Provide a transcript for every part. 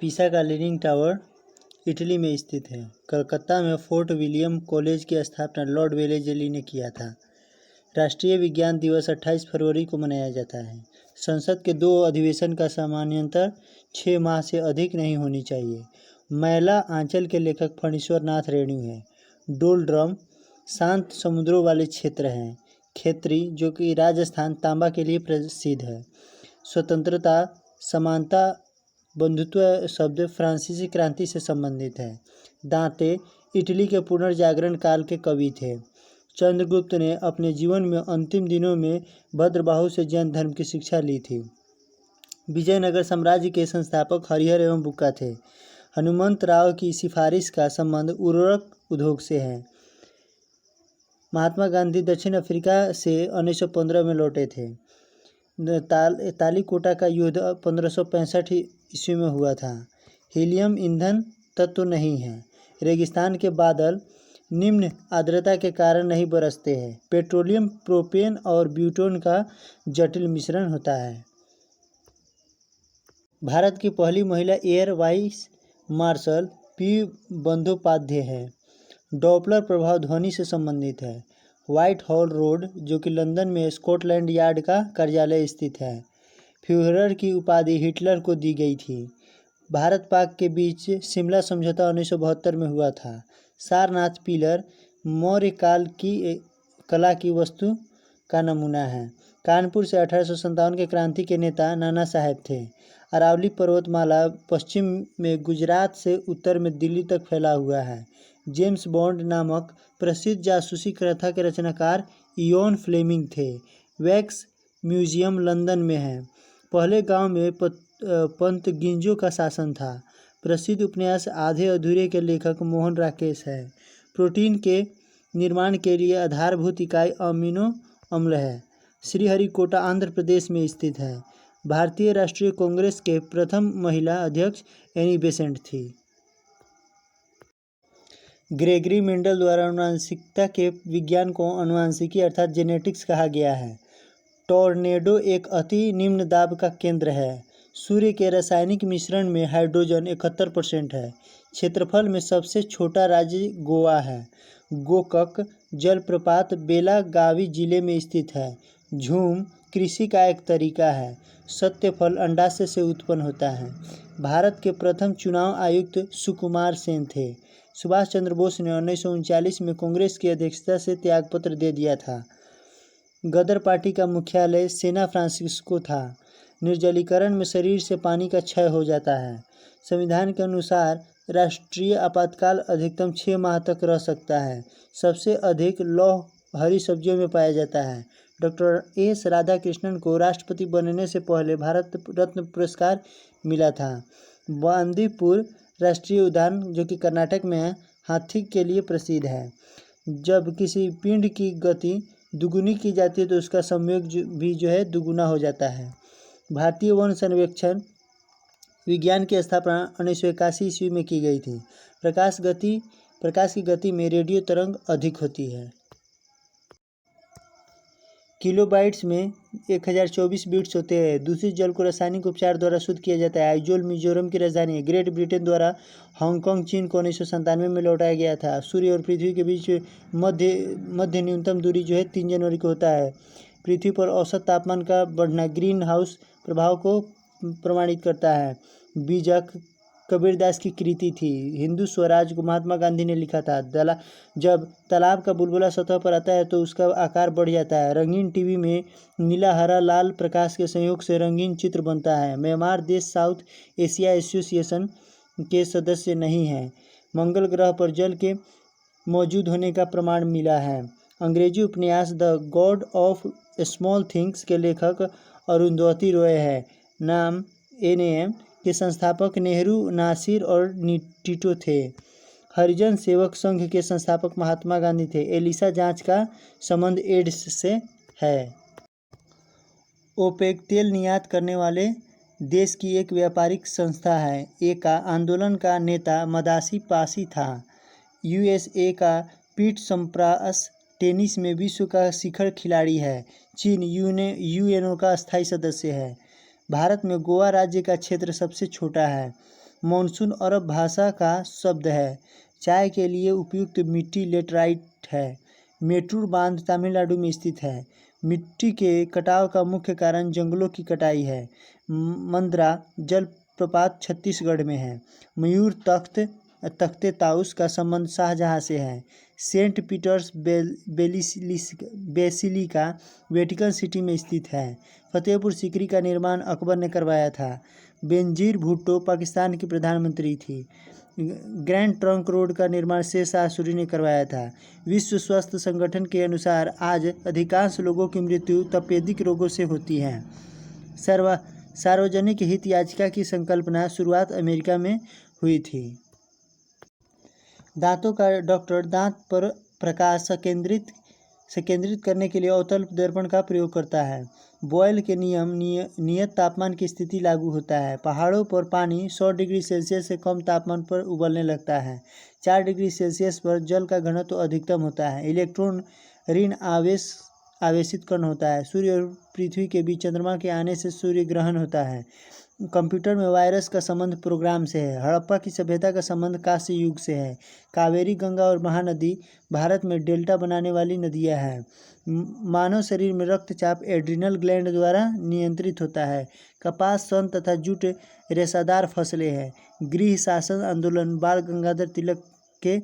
पीसा का leaning tower Italy में स्थित है। कलकत्ता में फोर्ट विलियम कॉलेज की स्थापना लॉर्ड वेलेज़ली ने किया था। राष्ट्रीय विज्ञान दिवस 28 फरवरी को मनाया जाता है। संसद के 2 अधिवेशन का सामान्यतः 6 माह से अधिक नहीं होनी चाहिए। मैला आंचल के लेखक फणीश्वर नाथ रेणु हैं। डोलड्रम शांत समुद्रों वाले क्षेत्र हैं। खेतरी जो कि राजस्थान तांबा के लिए प्रसिद्ध है। स्वतंत्रता, समानता, बंधुत्व शब्द फ्रांसीसी क्रांति से संबंधित है। दांते इटली के पुनर्जागरण काल के कवि थे। चंद्रगुप्त ने अपने जीवन में अंतिम दिनों में भद्रबाहु से जैन धर्म की शिक्षा ली थी। विजयनगर साम्राज्य के संस्थापक हरिहर एवं बुक्का थे। हनुमंतराव की सिफारिश का संबंध उर्वरक उद्योग से है। महात्मा गांधी दक्षिण अफ्रीका से 1915 में लौटे थे। तालीकोटा का युद्ध 1565 ईस्वी में हुआ था। हीलियम ईंधन तत्व नहीं है। रेगिस्तान के बादल निम्न आर्द्रता के कारण नहीं बरसते हैं। पेट्रोलियम प्रोपेन और ब्यूटेन का जटिल मिश्रण होता है। भारत की पहली महिला air vice marshal P Bandopadhyay है। डॉपलर प्रभाव ध्वनि से संबंधित है। व्हाइट हॉल रोड जो कि लंदन में स्कॉटलैंड यार्ड का कार्यालय स्थित है। फ्यूहरर की उपाधि हिटलर को दी गई थी। भारत पाक के बीच शिमला समझौता 1972 में हुआ था। सारनाथ पिलर मौर्य काल की कला की वस्तु का नमूना है। कानपुर से 1857 के क्रांति के नेता नाना साहेब थे। अरावली पर्वतमाला पश्चिम में गुजरात से उत्तर में दिल्ली तक फैला हुआ है। जेम्स बॉन्ड नामक प्रसिद्ध जासूसी कथा के रचनाकार इयोन फ्लेमिंग थे। वैक्स म्यूजियम लंदन में है। पहले गांव में पंत गिंजो का शासन था। प्रसिद्ध उपन्यास आधे अधूरे के लेखक मोहन राकेश है। प्रोटीन के निर्माण के लिए आधारभूत इकाई अमीनो अम्ल है। श्रीहरिकोटा आंध्र प्रदेश में स्थित है। भारतीय राष्ट्रीय कांग्रेस के प्रथम महिला अध्यक्ष एनी बेसेंट थी। ग्रेगरी मेंडल द्वारा आनुवंशिकता के विज्ञान को आनुवंशिकी अर्थात जेनेटिक्स कहा गया है। टॉर्नेडो एक अति निम्न दाब का केंद्र है। सूर्य के रासायनिक मिश्रण में हाइड्रोजन 71% है। क्षेत्रफल में सबसे छोटा राज्य गोवा है। गोकक जलप्रपात बेलागावी जिले में स्थित है। झूम कृषि का एक तरीका है। सत्य फल अंडाशय से उत्पन्न होता है। भारत के प्रथम चुनाव आयुक्त सुकुमार सेन थे। सुभाष चंद्र बोस ने 1939 में कांग्रेस की अध्यक्षता से त्यागपत्र दे दिया था। गदर पार्टी का मुख्यालय सेना फ्रांसिस्को था। निर्जलीकरण में शरीर से पानी का क्षय हो जाता है। संविधान के अनुसार राष्ट्रीय आपातकाल अधिकतम 6 माह तक रह सकता है। सबसे अधिक लौह हरी सब्जियों में पाया जाता है। डॉक्टर एस राधाकृष्णन को राष्ट्रपति बनने से पहले भारत रत्न पुरस्कार मिला था। बांदीपुर राष्ट्रीय उद्यान जो कि कर्नाटक में है, हाथी के लिए प्रसिद्ध है। जब किसी पिंड की गति दुगुनी की जाती है तो उसका संयोग भी जो है दुगुना हो जाता है। भारतीय वन सर्वेक्षण विज्ञान की स्थापना 1981 ईस्वी में की गई थी। प्रकाश की गति में रेडियो तरंग अधिक होती है। किलोबाइट्स में 1024 बिट्स होते हैं। दूषित जल को रासायनिक उपचार द्वारा शुद्ध किया जाता है। आइजोल मिजोरम की राजधानी है। ग्रेट ब्रिटेन द्वारा हांगकांग चीन को 1997 में लौटाया गया था। सूर्य और पृथ्वी के बीच मध्य न्यूनतम दूरी जो है 3 जनवरी को होता है। पृथ्वी पर औसत तापमान का बढ़ना ग्रीन हाउस प्रभाव को प्रमाणित करता है। बीजक कबीरदास की कृति थी। हिंदू स्वराज को महात्मा गांधी ने लिखा था। जब तालाब का बुलबुला सतह पर आता है तो उसका आकार बढ़ जाता है। रंगीन टीवी में नीला हरा लाल प्रकाश के संयोग से रंगीन चित्र बनता है। म्यांमार देश साउथ एशिया एसोसिएशन के सदस्य नहीं है। मंगल ग्रह पर जल के मौजूद होने का प्रमाण मिला है। अंग्रेजी उपन्यास the God of small things के लेखक अरुंधति रॉय है। नाम NAM के संस्थापक नेहरू, नासिर और टिटो थे। हरिजन सेवक संघ के संस्थापक महात्मा गांधी थे। एलिसा जांच का संबंध एड्स से है। ओपेक तेल निर्यात करने वाले देश की एक व्यापारिक संस्था है। का आंदोलन का नेता मदासी पासी था। USA का पीट सम्प्रास टेनिस में विश्व का शिखर खिलाड़ी है। चीन UNO का स्थायी सदस्य है। भारत में गोवा राज्य का क्षेत्र सबसे छोटा है। मानसून अरब भाषा का शब्द है। चाय के लिए उपयुक्त मिट्टी लेटराइट है। मेटूर बांध तमिलनाडु में स्थित है। मिट्टी के कटाव का मुख्य कारण जंगलों की कटाई है। मंद्रा जलप्रपात छत्तीसगढ़ में है। मयूर तख्ते ताउस का संबंध शाहजहाँ से है। Saint Peter's Basilica Vatican City में स्थित है। फतेहपुर सीकरी का निर्माण अकबर ने करवाया था। बेनजीर भुट्टो पाकिस्तान की प्रधानमंत्री थी। ग्रैंड ट्रंक रोड का निर्माण शेर शाह सूरी ने करवाया था। विश्व स्वास्थ्य संगठन के अनुसार आज अधिकांश लोगों की मृत्यु तपेदिक रोगों से होती है। सार्वजनिक हित याचिका की संकल्पना शुरुआत अमेरिका में हुई थी। दांतों का डॉक्टर दांत पर प्रकाश संकेंद्रित करने के लिए अवतल दर्पण का प्रयोग करता है। बॉयल के नियम नियत तापमान की स्थिति लागू होता है। पहाड़ों पर पानी 100 डिग्री सेल्सियस से कम तापमान पर उबलने लगता है। 4 डिग्री सेल्सियस पर जल का घनत्व अधिकतम होता है। इलेक्ट्रॉन ऋण आवेशित कण होता है। सूर्य और पृथ्वी के बीच चंद्रमा के आने से सूर्य ग्रहण होता है। कंप्यूटर में वायरस का संबंध प्रोग्राम से है। हड़प्पा की सभ्यता का संबंध कांस्य युग से है। कावेरी, गंगा और महानदी भारत में डेल्टा बनाने वाली नदियां हैं। मानव शरीर में रक्तचाप एड्रिनल ग्लैंड द्वारा नियंत्रित होता है। कपास, सन तथा जूट रेशादार फसलें हैं। गृह शासन आंदोलन बाल गंगाधर तिलक के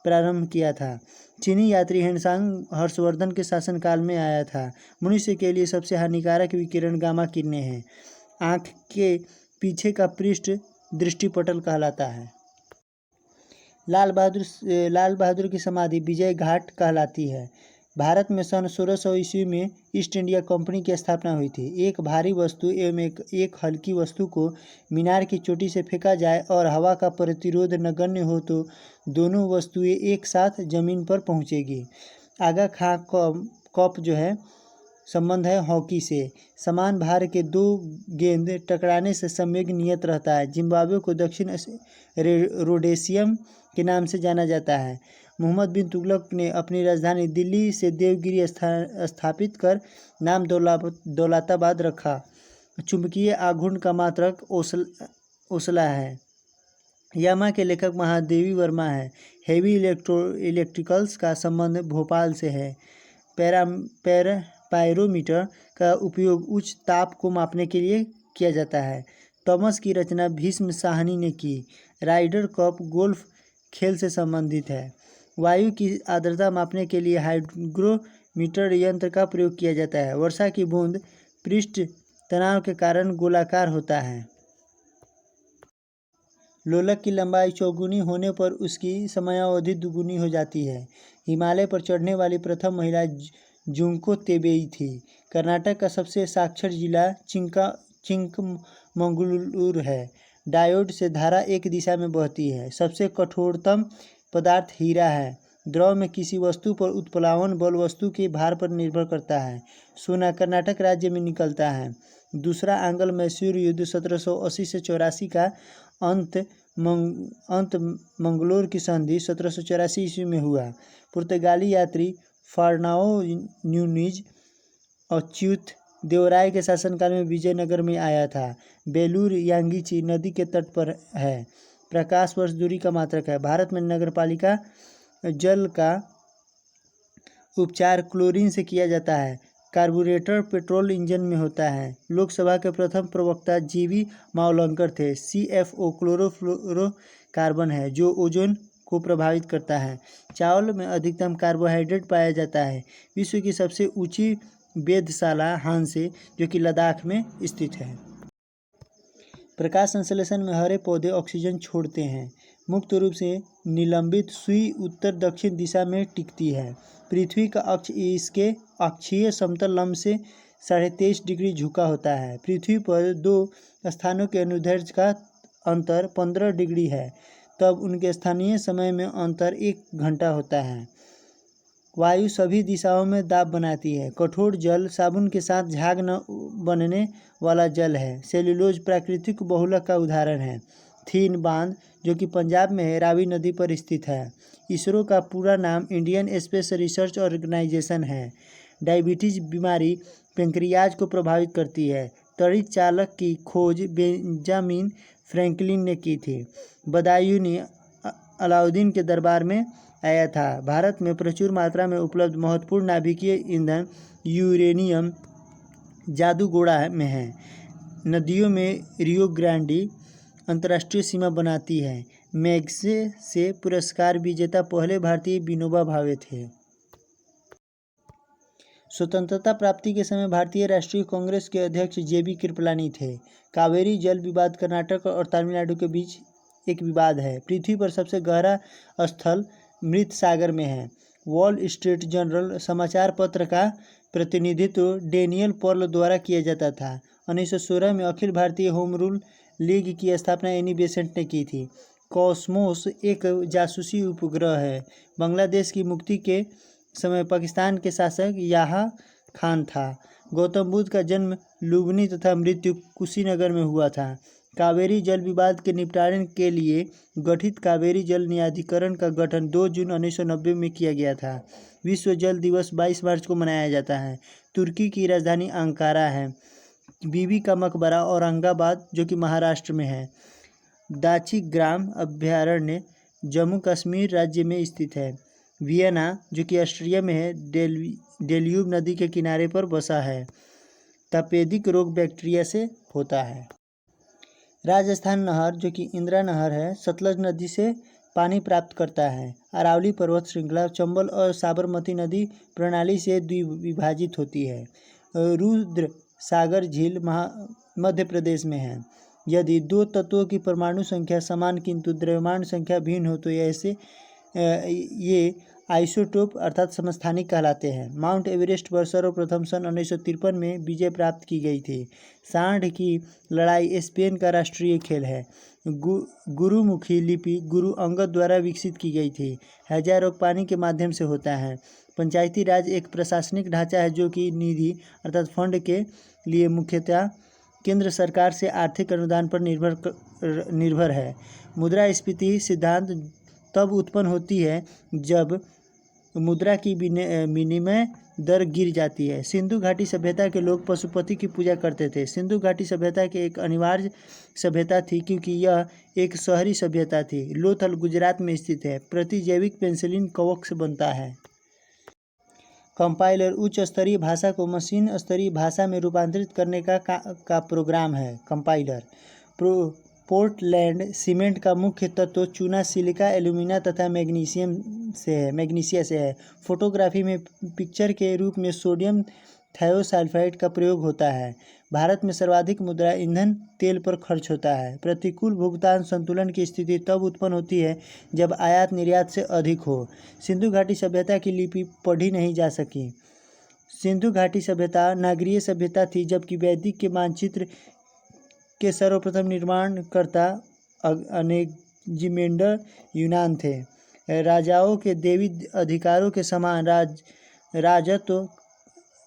प्रारंभ किया था। चीनी यात्री हेनसांग हर्षवर्धन के शासनकाल में आया था। मनुष्य के लिए सबसे हानिकारक विकिरण गामा किरणें हैं। आँख के पीछे का पृष्ठ दृष्टिपटल कहलाता है। लाल बहादुर की समाधि विजय घाट कहलाती है। भारत में सन 1600 ईस्वी में ईस्ट इंडिया कंपनी की स्थापना हुई थी। एक भारी वस्तु एवं एक हल्की वस्तु को मीनार की चोटी से फेंका जाए और हवा का प्रतिरोध नगण्य हो तो दोनों वस्तुएं एक साथ जमीन पर पहुंचेगी। आगा खां कप जो है संबंध है हॉकी से। समान भार के दो गेंद टकराने से संवेग नियत रहता है। जिम्बाब्वे को दक्षिण रोडेशियम के नाम से जाना जाता है। मोहम्मद बिन तुगलक ने अपनी राजधानी दिल्ली से देवगिरी स्थापित कर नाम दौलताबाद रखा। चुंबकीय आघूर्ण का मात्रक ओसला है। यामा के लेखक महादेवी वर्मा है। हेवी इलेक्ट्रिकल्स का संबंध भोपाल से है। पायरोमीटर का उपयोग उच्च ताप को मापने के लिए किया जाता है। थॉमस की रचना भीष्म साहनी ने की। राइडर कप गोल्फ खेल से संबंधित है। वायु की आर्द्रता मापने के लिए हाइग्रोमीटर यंत्र का प्रयोग किया जाता है। वर्षा की बूंद पृष्ठ तनाव के कारण गोलाकार होता है। लोलक की लंबाई चौगुनी होने पर उसकी समयावधि दुगुनी हो जाती है। हिमालय पर चढ़ने वाली प्रथम महिला जुंको तेबेई थी। कर्नाटक का सबसे साक्षर जिला चिंकमंगलूर है। डायोड से धारा एक दिशा में बहती है। सबसे कठोरतम पदार्थ हीरा है। द्रव में किसी वस्तु पर उत्प्लावन बल वस्तु के भार पर निर्भर करता है। सोना कर्नाटक राज्य में निकलता है। दूसरा आंग्ल मैसूर युद्ध 1780 से 84 का अंत मंगलोर की संधि 1784 ईस्वी में हुआ। पुर्तगाली यात्री फर्नाओ न्यूनीज अच्युत देवराय के शासनकाल में विजयनगर में आया था। बेलूर यांगीची नदी के तट पर है। प्रकाश वर्ष दूरी का मात्रक है। भारत में नगरपालिका जल का उपचार क्लोरीन से किया जाता है। कार्बोरेटर पेट्रोल इंजन में होता है। लोकसभा के प्रथम प्रवक्ता जीवी मावलंकर थे। CFO क्लोरोफ्लोरोकार्बन है जो ओजोन को प्रभावित करता है। चावल में अधिकतम कार्बोहाइड्रेट पाया जाता है। विश्व की सबसे ऊंची वेधशाला हांसे जो कि लद्दाख में स्थित है। प्रकाश संश्लेषण में हरे पौधे ऑक्सीजन छोड़ते हैं। मुक्त रूप से निलंबित सुई उत्तर दक्षिण दिशा में टिकती है। पृथ्वी का अक्ष इसके अक्षीय समतल लंब से 23.5 डिग्री झुका होता है। पृथ्वी पर दो स्थानों के अनुदैर्ध्य का अंतर 15 डिग्री है, तब उनके स्थानीय समय में अंतर 1 घंटा होता है। वायु सभी दिशाओं में दाब बनाती है। कठोर जल साबुन के साथ झाग न बनने वाला जल है। सेल्यूलोज प्राकृतिक बहुलक का उदाहरण है। थीन बांध जो कि पंजाब में है, रावी नदी पर स्थित है। इसरो का पूरा नाम इंडियन स्पेस रिसर्च ऑर्गेनाइजेशन है। डायबिटीज बीमारी पेंक्रियाज को प्रभावित करती है। तड़ित चालक की खोज बेंजामिन फ्रैंकलिन ने की थी। बदायूनी अलाउद्दीन के दरबार में आया था। भारत में प्रचुर मात्रा में उपलब्ध महत्वपूर्ण नाभिकीय ईंधन यूरेनियम जादूगोड़ा में है। नदियों में रियो ग्रांडी अंतर्राष्ट्रीय सीमा बनाती है। मैग्सेसे पुरस्कार विजेता पहले भारतीय विनोबा भावे थे। स्वतंत्रता प्राप्ति के समय भारतीय राष्ट्रीय कांग्रेस के अध्यक्ष JB कृपलानी थे। कावेरी जल विवाद कर्नाटक और तमिलनाडु के बीच एक विवाद है। पृथ्वी पर सबसे गहरा स्थल मृत सागर में है। वॉल स्ट्रीट जर्नल समाचार पत्र का प्रतिनिधित्व डेनियल पर्ल द्वारा किया जाता था। 1916 में Akhil Bharatiya home rule league की स्थापना एनी बेसेंट ने की थी। कॉस्मोस एक जासूसी उपग्रह है। बांग्लादेश की मुक्ति के समय पाकिस्तान के शासक याहा खान था। गौतम बुद्ध का जन्म लुम्बिनी तथा मृत्यु कुशीनगर में हुआ था। कावेरी जल विवाद के निपटारे के लिए गठित कावेरी जल न्यायाधिकरण का गठन 2 जून 1990 में किया गया था। विश्व जल दिवस 22 मार्च को मनाया जाता है। तुर्की की राजधानी अंकारा है। बीबी का मकबरा औरंगाबाद जो कि महाराष्ट्र में है। दाची ग्राम अभयारण्य जम्मू कश्मीर राज्य में स्थित है। वियना जो कि ऑस्ट्रिया में है डेल्यूब नदी के किनारे पर बसा है। तपेदिक रोग बैक्टीरिया से होता है। राजस्थान नहर जो कि इंदिरा नहर है सतलज नदी से पानी प्राप्त करता है। अरावली पर्वत श्रृंखला चंबल और साबरमती नदी प्रणाली से द्विविभाजित होती है। रुद्र सागर झील मध्य प्रदेश में है। यदि दो तत्वों की परमाणु संख्या समान किंतु द्रव्यमान संख्या भिन्न हो तो ये आइसोटोप अर्थात समस्थानिक कहलाते हैं। माउंट एवरेस्ट पर सर्वप्रथम सन 1953 में विजय प्राप्त की गई थी। सांड की लड़ाई स्पेन का राष्ट्रीय खेल है। गुरुमुखी लिपि गुरु अंगद द्वारा विकसित की गई थी। हैजा रोग पानी के माध्यम से होता है। पंचायती राज एक प्रशासनिक ढांचा है जो कि निधि अर्थात फंड के लिए मुख्यतः केंद्र सरकार से आर्थिक अनुदान पर निर्भर है। मुद्रास्फीति सिद्धांत तब उत्पन्न होती है जब मुद्रा की विनिमय दर गिर जाती है। सिंधु घाटी सभ्यता के लोग पशुपति की पूजा करते थे। सिंधु घाटी सभ्यता की एक अनिवार्य सभ्यता थी क्योंकि यह एक शहरी सभ्यता थी। लोथल गुजरात में स्थित है। प्रतिजैविक पेनिसिलिन कवक से बनता है। कंपाइलर उच्च स्तरीय भाषा को मशीन स्तरीय भाषा में रूपांतरित करने का प्रोग्राम है। कंपाइलर पोर्टलैंड सीमेंट का मुख्य तत्व चूना सिलिका एल्यूमिना तथा मैग्नीशिया से है। फोटोग्राफी में पिक्चर के रूप में सोडियम थायोसाल्फाइड का प्रयोग होता है। भारत में सर्वाधिक मुद्रा ईंधन तेल पर खर्च होता है। प्रतिकूल भुगतान संतुलन की स्थिति तब उत्पन्न होती है जब आयात निर्यात से अधिक हो। सिंधु घाटी सभ्यता की लिपि पढ़ी नहीं जा सकी। सिंधु घाटी सभ्यता नागरीय सभ्यता थी जबकि वैदिक के मानचित्र के सर्वप्रथम निर्माणकर्ता अनेक्जिमेंडर यूनान थे। राजाओं के देवी अधिकारों के समान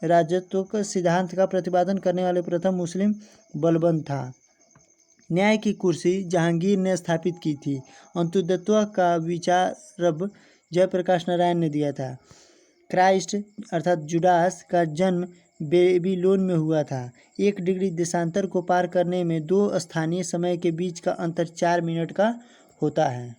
राजत्व के सिद्धांत का प्रतिपादन करने वाले प्रथम मुस्लिम बलबंत था। न्याय की कुर्सी जहांगीर ने स्थापित की थी। अंत्योदयत्व का विचारब जयप्रकाश नारायण ने दिया था। क्राइस्ट अर्थात जुडास का जन्म बेबीलोन में हुआ था। 1 डिग्री देशांतर को पार करने में 2 स्थानीय समय के बीच का अंतर 4 मिनट का होता है।